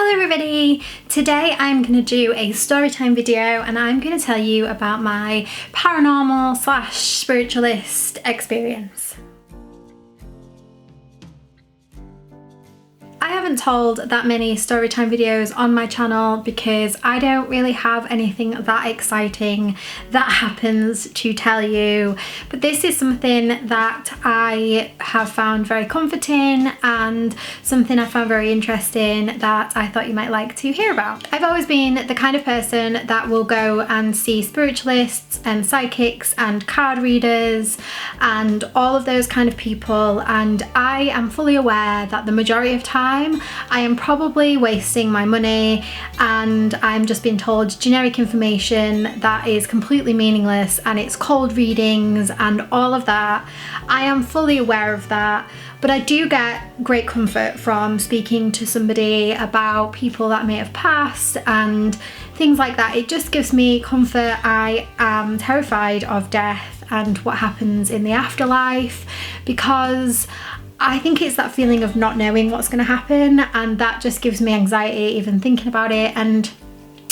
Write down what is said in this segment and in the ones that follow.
Hello everybody! Today I'm going to do a storytime video and I'm going to tell you about my paranormal / spiritualist experience. I haven't told that many storytime videos on my channel because I don't really have anything that exciting that happens to tell you, but this is something that I have found very comforting and something I found very interesting that I thought you might like to hear about. I've always been the kind of person that will go and see spiritualists and psychics and card readers and all of those kind of people, and I am fully aware that the majority of time I am probably wasting my money and I'm just being told generic information that is completely meaningless and it's cold readings and all of that. I am fully aware of that, but I do get great comfort from speaking to somebody about people that may have passed and things like that. It just gives me comfort. I am terrified of death and what happens in the afterlife because I think it's that feeling of not knowing what's going to happen, and that just gives me anxiety even thinking about it. And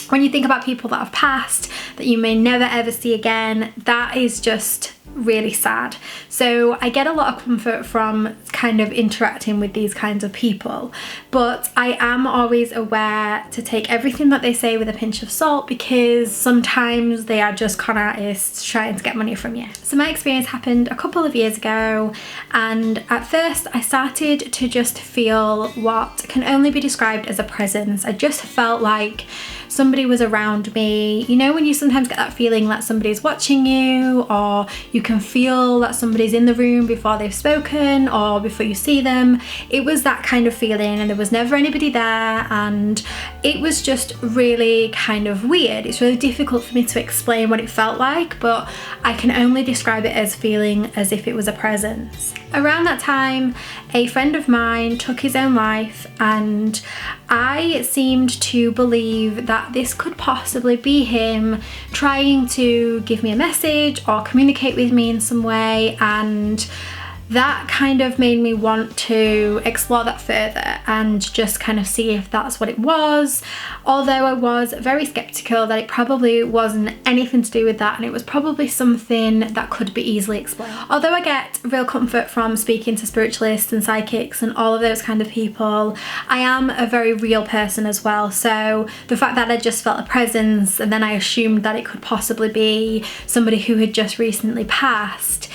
when you think about people that have passed that you may never ever see again, that is just really sad. So I get a lot of comfort from kind of interacting with these kinds of people, but I am always aware to take everything that they say with a pinch of salt because sometimes they are just con artists trying to get money from you. So my experience happened a couple of years ago, and at first I started to just feel what can only be described as a presence. I just felt like somebody was around me. You know when you sometimes get that feeling that somebody's watching you, or you can feel that somebody's in the room before they've spoken or before you see them. It was that kind of feeling, and there was never anybody there, and it was just really kind of weird. It's really difficult for me to explain what it felt like, but I can only describe it as feeling as if it was a presence. Around that time, a friend of mine took his own life, and I seemed to believe that this could possibly be him trying to give me a message or communicate with me in some way, and that kind of made me want to explore that further and just kind of see if that's what it was, although I was very skeptical that it probably wasn't anything to do with that and it was probably something that could be easily explained. Although I get real comfort from speaking to spiritualists and psychics and all of those kind of people, I am a very real person as well, so the fact that I just felt a presence and then I assumed that it could possibly be somebody who had just recently passed,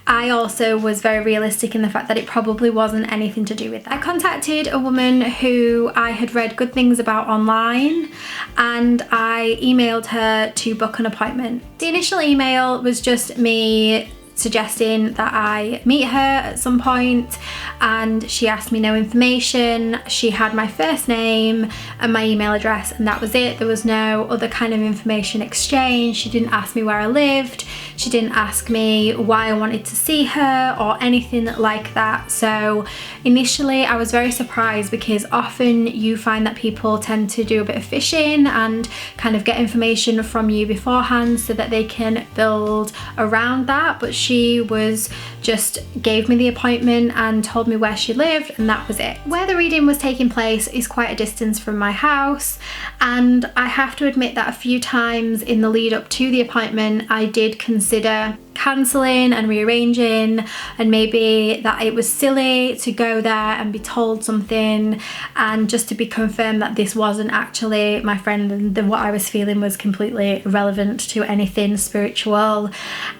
I also was very realistic in the fact that it probably wasn't anything to do with that. I contacted a woman who I had read good things about online, and I emailed her to book an appointment. The initial email was just me suggesting that I meet her at some point, and she asked me no information. She had my first name and my email address, and that was it. There was no other kind of information exchange. She didn't ask me where I lived. She didn't ask me why I wanted to see her or anything like that. So initially I was very surprised because often you find that people tend to do a bit of fishing and kind of get information from you beforehand so that they can build around that, but she was just gave me the appointment and told me where she lived, and that was it. Where the reading was taking place is quite a distance from my house, and I have to admit that a few times in the lead up to the appointment I did consider cancelling and rearranging, and maybe that it was silly to go there and be told something and just to be confirmed that this wasn't actually my friend and then what I was feeling was completely irrelevant to anything spiritual.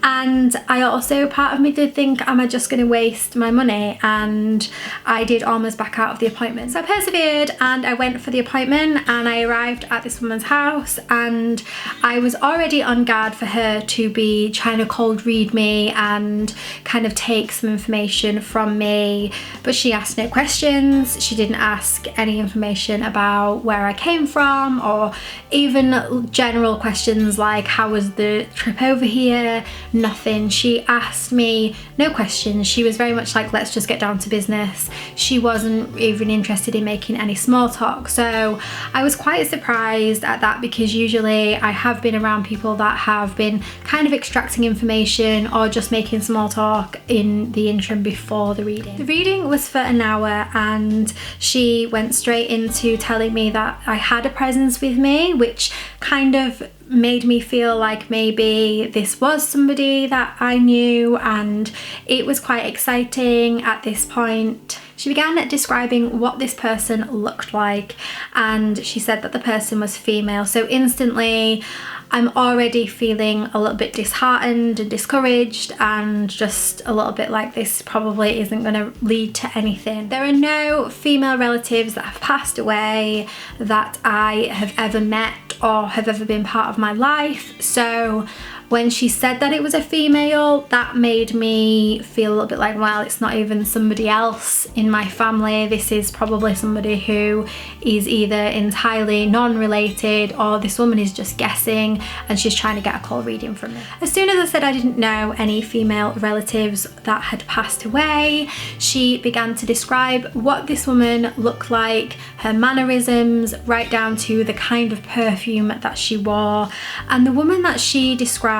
And I also, part of me did think, am I just going to waste my money? And I did almost back out of the appointment. So I persevered and I went for the appointment, and I arrived at this woman's house, and I was already on guard for her to be trying to cold read me and kind of take some information from me, but she asked no questions. She didn't ask any information about where I came from or even general questions like how was the trip over here. Nothing. She asked me no questions. She was very much like, let's just get down to business. She wasn't even interested in making any small talk. So I was quite surprised at that because usually I have been around people that have been kind of extracting information conversation or just making small talk in the interim before the reading. The reading was for an hour, and she went straight into telling me that I had a presence with me, which kind of made me feel like maybe this was somebody that I knew, and it was quite exciting at this point. She began describing what this person looked like, and she said that the person was female. So instantly I'm already feeling a little bit disheartened and discouraged, and just a little bit like this probably isn't going to lead to anything. There are no female relatives that have passed away that I have ever met or have ever been part of my life. So when she said that it was a female, that made me feel a little bit like, well, it's not even somebody else in my family. This is probably somebody who is either entirely non-related, or this woman is just guessing and she's trying to get a cold reading from me. As soon as I said I didn't know any female relatives that had passed away, she began to describe what this woman looked like, her mannerisms, right down to the kind of perfume that she wore. And the woman that she described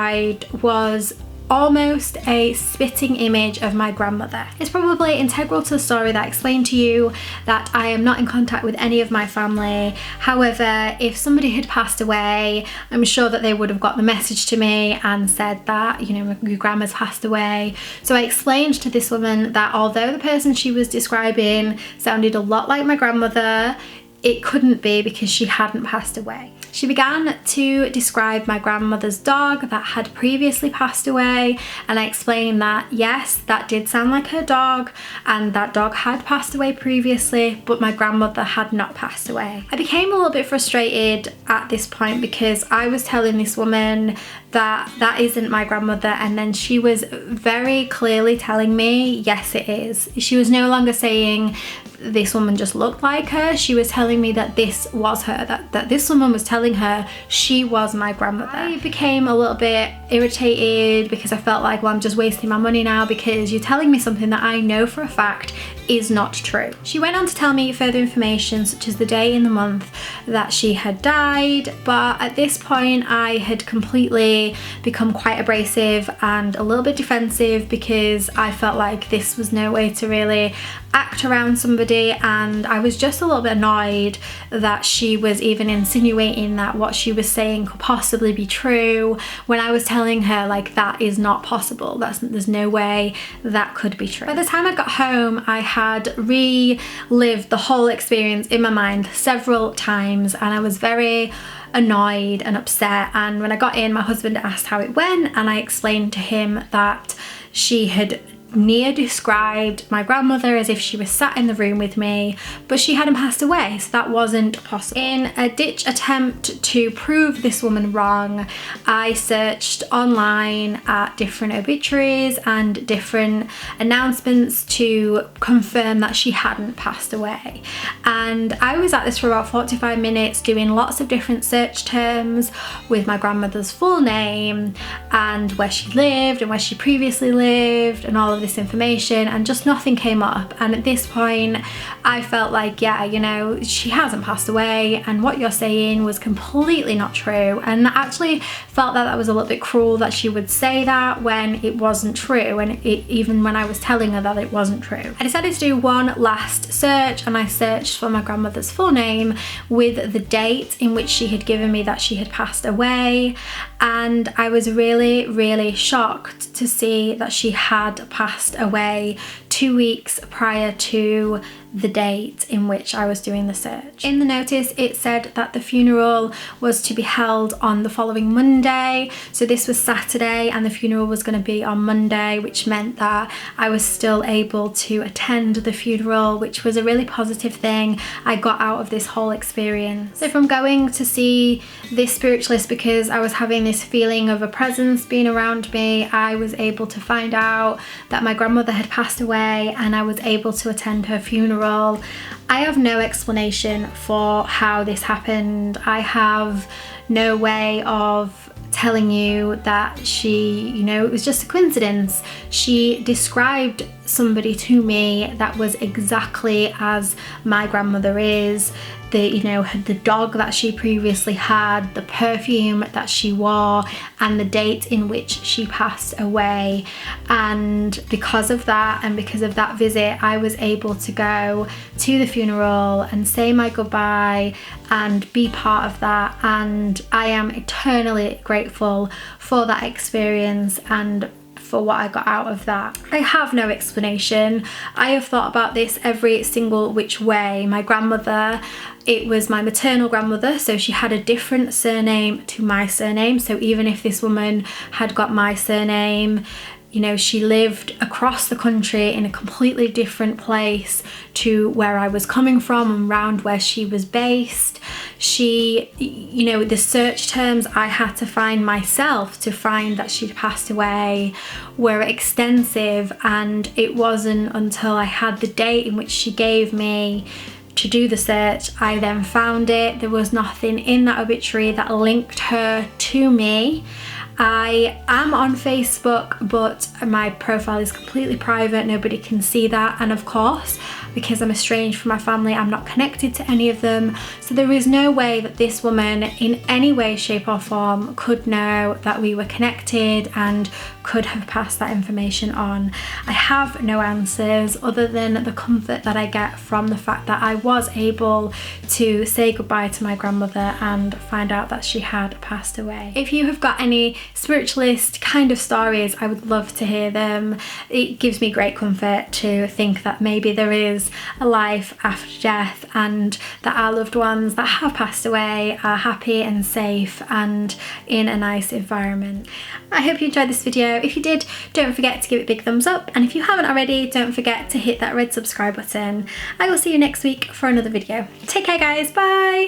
was almost a spitting image of my grandmother. It's probably integral to the story that I explained to you that I am not in contact with any of my family. However, if somebody had passed away, I'm sure that they would have got the message to me and said that, you know, your grandma's passed away. So I explained to this woman that although the person she was describing sounded a lot like my grandmother, it couldn't be because she hadn't passed away. She began to describe my grandmother's dog that had previously passed away, and I explained that yes, that did sound like her dog, and that dog had passed away previously, but my grandmother had not passed away. I became a little bit frustrated at this point because I was telling this woman that that isn't my grandmother, and then she was very clearly telling me yes it is. She was no longer saying this woman just looked like her. She was telling me that this was her, that this woman was telling her she was my grandmother. I became a little bit irritated because I felt like, well, I'm just wasting my money now because you're telling me something that I know for a fact is not true. She went on to tell me further information, such as the day in the month that she had died, but at this point I had completely become quite abrasive and a little bit defensive because I felt like this was no way to really act around somebody, and I was just a little bit annoyed that she was even insinuating that what she was saying could possibly be true when I was telling her like that is not possible. There's no way that could be true. By the time I got home, I had relived the whole experience in my mind several times, and I was very annoyed and upset. And when I got in, my husband asked how it went, and I explained to him that she had near described my grandmother as if she was sat in the room with me, but she hadn't passed away, so that wasn't possible. In a ditch attempt to prove this woman wrong, I searched online at different obituaries and different announcements to confirm that she hadn't passed away. And I was at this for about 45 minutes doing lots of different search terms with my grandmother's full name and where she lived and where she previously lived and all of this information, and just nothing came up. And at this point I felt like, yeah, you know, she hasn't passed away and what you're saying was completely not true. And I actually felt that that was a little bit cruel that she would say that when it wasn't true, and even when I was telling her that it wasn't true. I decided to do one last search, and I searched for my grandmother's full name with the date in which she had given me that she had passed away, and I was really shocked to see that she had passed away 2 weeks prior to the date in which I was doing the search. In the notice it said that the funeral was to be held on the following Monday, so this was Saturday and the funeral was going to be on Monday, which meant that I was still able to attend the funeral, which was a really positive thing I got out of this whole experience. So from going to see this spiritualist because I was having this feeling of a presence being around me, I was able to find out that my grandmother had passed away and I was able to attend her funeral. I have no explanation for how this happened. I have no way of telling you that she, you know, it was just a coincidence. She described somebody to me that was exactly as my grandmother is. the dog that she previously had, the perfume that she wore, and the date in which she passed away. And because of that, and because of that visit, I was able to go to the funeral and say my goodbye and be part of that. And I am eternally grateful for that experience and for what I got out of that. I have no explanation. I have thought about this every single which way. My grandmother, it was my maternal grandmother, so she had a different surname to my surname. So even if this woman had got my surname, she lived across the country in a completely different place to where I was coming from and around where she was based. She, the search terms I had to find myself to find that she'd passed away were extensive, and it wasn't until I had the date in which she gave me to do the search, I then found it. There was nothing in that obituary that linked her to me. I am on Facebook, but my profile is completely private. Nobody can see that. And of course, because I'm estranged from my family, I'm not connected to any of them. So there is no way that this woman in any way, shape or form could know that we were connected and could have passed that information on. I have no answers other than the comfort that I get from the fact that I was able to say goodbye to my grandmother and find out that she had passed away. If you have got any spiritualist kind of stories, I would love to hear them. It gives me great comfort to think that maybe there is a life after death and that our loved ones that have passed away are happy and safe and in a nice environment. I hope you enjoyed this video. If you did, don't forget to give it a big thumbs up, and if you haven't already, don't forget to hit that red subscribe button. I will see you next week for another video. Take care guys, bye!